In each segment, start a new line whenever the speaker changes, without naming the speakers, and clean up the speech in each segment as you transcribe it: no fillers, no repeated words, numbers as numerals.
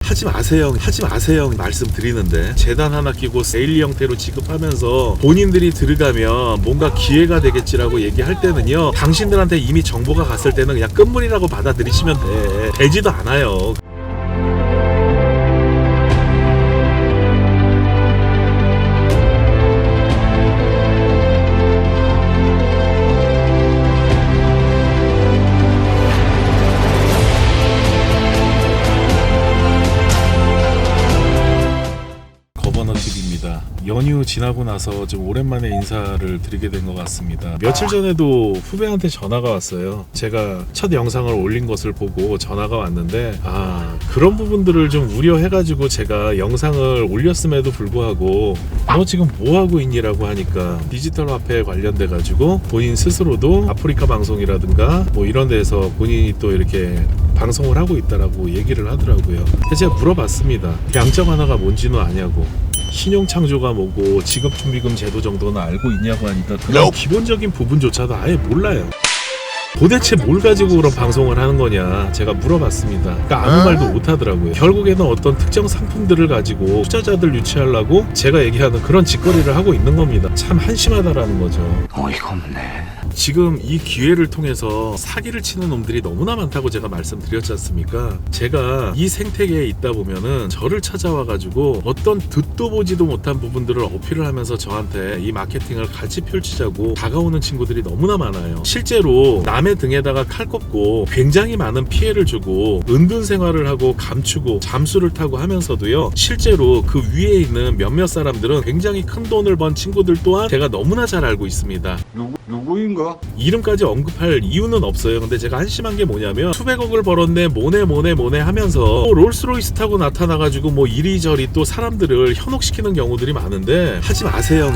하지 마세요 말씀드리는데, 재단 하나 끼고 세일리 형태로 지급하면서 본인들이 들어가면 뭔가 기회가 되겠지라고 얘기할 때는요, 당신들한테 이미 정보가 갔을 때는 그냥 끝물이라고 받아들이시면 돼. 되지도 않아요. TV입니다. 연휴 지나고 나서 좀 오랜만에 인사를 드리게 된 것 같습니다. 며칠 전에도 후배한테 전화가 왔어요. 제가 첫 영상을 올린 것을 보고 전화가 왔는데, 그런 부분들을 좀 우려해가지고 제가 영상을 올렸음에도 불구하고 너 지금 뭐하고 있니라고 하니까, 디지털 화폐에 관련돼가지고 본인 스스로도 아프리카 방송이라든가 뭐 이런 데서 본인이 또 이렇게 방송을 하고 있다라고 얘기를 하더라고요. 제가 물어봤습니다. 양적 하나가 뭔지는 아냐고, 신용창조가 뭐고 지급준비금 제도 정도는 알고 있냐고 하니까 그런 기본적인 부분조차도 아예 몰라요. 도대체 뭘 가지고 그런 방송을 하는 거냐 제가 물어봤습니다. 그러니까 아무 말도 못 하더라고요. 결국에는 어떤 특정 상품들을 가지고 투자자들 유치하려고 제가 얘기하는 그런 짓거리를 하고 있는 겁니다. 참 한심하다라는 거죠.
어이가 없네.
지금 이 기회를 통해서 사기를 치는 놈들이 너무나 많다고 제가 말씀드렸지 않습니까? 제가 이 생태계에 있다 보면은 저를 찾아와가지고 어떤 듣도 보지도 못한 부분들을 어필을 하면서 저한테 이 마케팅을 같이 펼치자고 다가오는 친구들이 너무나 많아요. 실제로 남의 등에다가 칼 꼽고 굉장히 많은 피해를 주고 은둔 생활을 하고 감추고 잠수를 타고 하면서도요, 실제로 그 위에 있는 몇몇 사람들은 굉장히 큰 돈을 번 친구들 또한 제가 너무나 잘 알고 있습니다.
누구인가?
이름까지 언급할 이유는 없어요. 근데 제가 한심한 게 뭐냐면, 수백억을 벌었네 뭐네 하면서 롤스로이스 타고 나타나가지고 뭐 이리저리 또 사람들을 현혹시키는 경우들이 많은데, 하지 마세요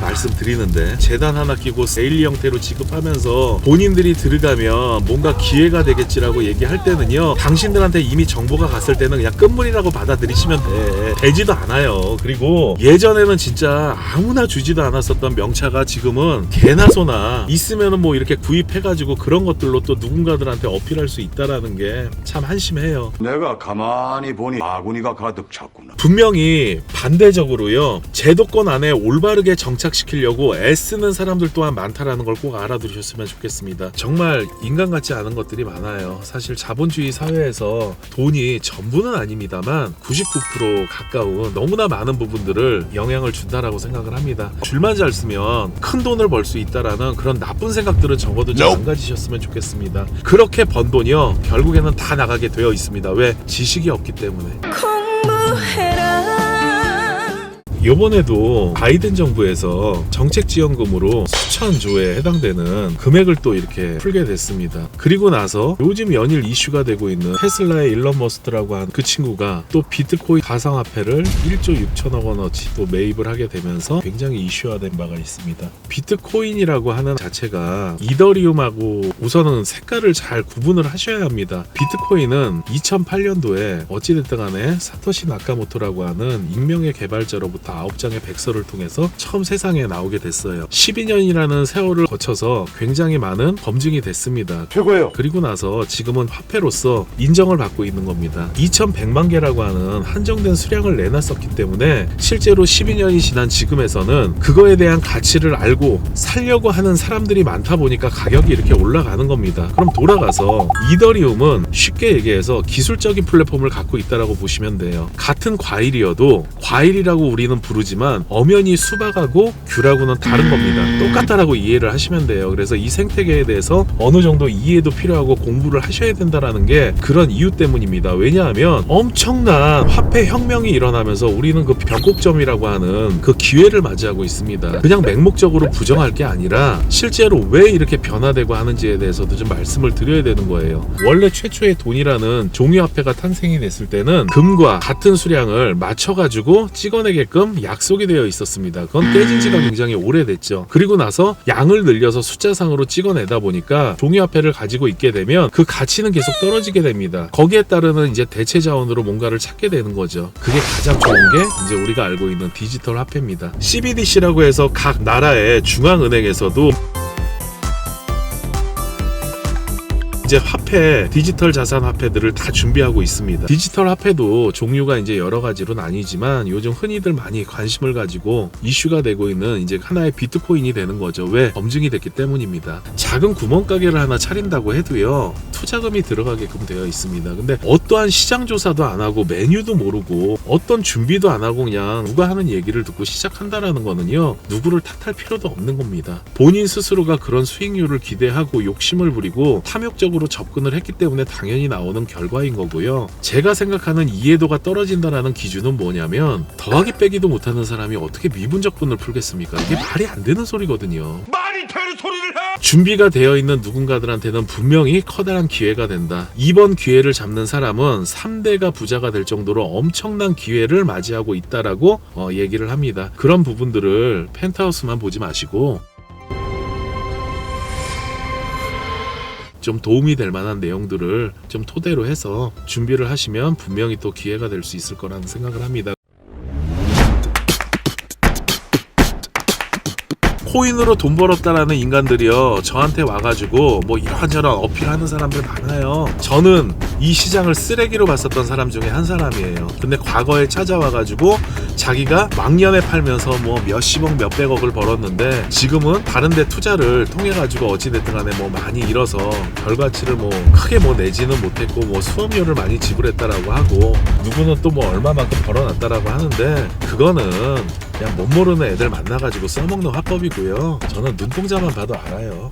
말씀드리는데, 재단 하나 끼고 세일리 형태로 지급하면서 본인들이 들어가면 뭔가 기회가 되겠지라고 얘기할 때는요, 당신들한테 이미 정보가 갔을 때는 그냥 끝물이라고 받아들이시면 돼. 되지도 않아요. 그리고 예전에는 진짜 아무나 주지도 않았었던 명차가 지금은 개나 소나 있으면은 뭐 이렇게 구입해가지고 그런 것들로 또 누군가들한테 어필할 수 있다라는 게 참 한심해요.
내가 가만히 보니 아군이가 가득 찼구나.
분명히 반대적으로요, 제도권 안에 올바르게 정착시키려고 애쓰는 사람들 또한 많다라는 걸 꼭 알아두셨으면 좋겠습니다. 정말 인간 같지 않은 것들이 많아요. 사실 자본주의 사회에서 돈이 전부는 아닙니다만 99% 가까운 너무나 많은 부분들을 영향을 준다라고 생각을 합니다. 줄만 잘 쓰면 큰 돈을 벌 수 있다라는 그런 나쁜 생각들은 적어도 좀 안 가지셨으면 좋겠습니다. 그렇게 번 돈이요, 결국에는 다 나가게 되어 있습니다. 왜? 지식이 없기 때문에. 이번에도 바이든 정부에서 정책지원금으로 수천조에 해당되는 금액을 또 이렇게 풀게 됐습니다. 그리고 나서 요즘 연일 이슈가 되고 있는 테슬라의 일론 머스크라고 하는 그 친구가 또 비트코인 가상화폐를 1조 6천억 원어치 또 매입을 하게 되면서 굉장히 이슈화된 바가 있습니다. 비트코인이라고 하는 자체가 이더리움하고 우선은 색깔을 잘 구분을 하셔야 합니다. 비트코인은 2008년도에 어찌됐든 간에 사토시 나카모토라고 하는 익명의 개발자로부터 9장의 백서를 통해서 처음 세상에 나오게 됐어요. 12년이라는 세월을 거쳐서 굉장히 많은 검증이 됐습니다.
최고예요.
그리고 나서 지금은 화폐로서 인정을 받고 있는 겁니다. 2100만 개라고 하는 한정된 수량을 내놨었기 때문에 실제로 12년이 지난 지금에서는 그거에 대한 가치를 알고 살려고 하는 사람들이 많다 보니까 가격이 이렇게 올라가는 겁니다. 그럼 돌아가서 이더리움은 쉽게 얘기해서 기술적인 플랫폼을 갖고 있다라고 보시면 돼요. 같은 과일이어도 과일이라고 우리는 부르지만 엄연히 수박하고 귤하고는 다른 겁니다. 똑같다라고 이해를 하시면 돼요. 그래서 이 생태계에 대해서 어느 정도 이해도 필요하고 공부를 하셔야 된다라는 게 그런 이유 때문입니다. 왜냐하면 엄청난 화폐 혁명이 일어나면서 우리는 그 변곡점이라고 하는 그 기회를 맞이하고 있습니다. 그냥 맹목적으로 부정할 게 아니라 실제로 왜 이렇게 변화되고 하는지에 대해서도 좀 말씀을 드려야 되는 거예요. 원래 최초의 돈이라는 종이화폐가 탄생이 됐을 때는 금과 같은 수량을 맞춰가지고 찍어내게끔 약속이 되어 있었습니다. 그건 깨진 지가 굉장히 오래됐죠. 그리고 나서 양을 늘려서 숫자상으로 찍어내다 보니까 종이화폐를 가지고 있게 되면 그 가치는 계속 떨어지게 됩니다. 거기에 따르는 이제 대체 자원으로 뭔가를 찾게 되는 거죠. 그게 가장 좋은 게 이제 우리가 알고 있는 디지털 화폐입니다. CBDC라고 해서 각 나라의 중앙은행에서도 이제 화폐, 디지털 자산 화폐들을 다 준비하고 있습니다. 디지털 화폐도 종류가 이제 여러 가지로 나뉘지만 요즘 흔히들 많이 관심을 가지고 이슈가 되고 있는 이제 하나의 비트코인이 되는 거죠. 왜? 검증이 됐기 때문입니다. 작은 구멍가게를 하나 차린다고 해도요, 투자금이 들어가게끔 되어 있습니다. 근데 어떠한 시장 조사도 안 하고 메뉴도 모르고 어떤 준비도 안 하고 그냥 누가 하는 얘기를 듣고 시작한다라는 거는요, 누구를 탓할 필요도 없는 겁니다. 본인 스스로가 그런 수익률을 기대하고 욕심을 부리고 탐욕적으로 접근을 했기 때문에 당연히 나오는 결과인 거고요. 제가 생각하는 이해도가 떨어진다라는 기준은 뭐냐면, 더하기 빼기도 못하는 사람이 어떻게 미분적분을 풀겠습니까? 이게 말이 안 되는 소리거든요.
말이 되는 소리를 해!
준비가 되어 있는 누군가들한테는 분명히 커다란 기회가 된다. 이번 기회를 잡는 사람은 3대가 부자가 될 정도로 엄청난 기회를 맞이하고 있다라고 얘기를 합니다. 그런 부분들을 펜트하우스만 보지 마시고 좀 도움이 될 만한 내용들을 좀 토대로 해서 준비를 하시면 분명히 또 기회가 될 수 있을 거라는 생각을 합니다. 코인으로 돈 벌었다라는 인간들이요, 저한테 와가지고 뭐 이런저런 어필하는 사람들 많아요. 저는 이 시장을 쓰레기로 봤었던 사람 중에 한 사람이에요. 근데 과거에 찾아와가지고 자기가 막년에 팔면서 뭐 몇십억 몇백억을 벌었는데 지금은 다른데 투자를 통해가지고 어찌됐든 간에 뭐 많이 잃어서 결과치를 뭐 크게 뭐 내지는 못했고 뭐 수업료를 많이 지불했다라고 하고, 누구는 또 뭐 얼마만큼 벌어놨다라고 하는데 그거는 그냥 못 모르는 애들 만나가지고 써먹는 화법이고요. 저는 눈동자만 봐도 알아요.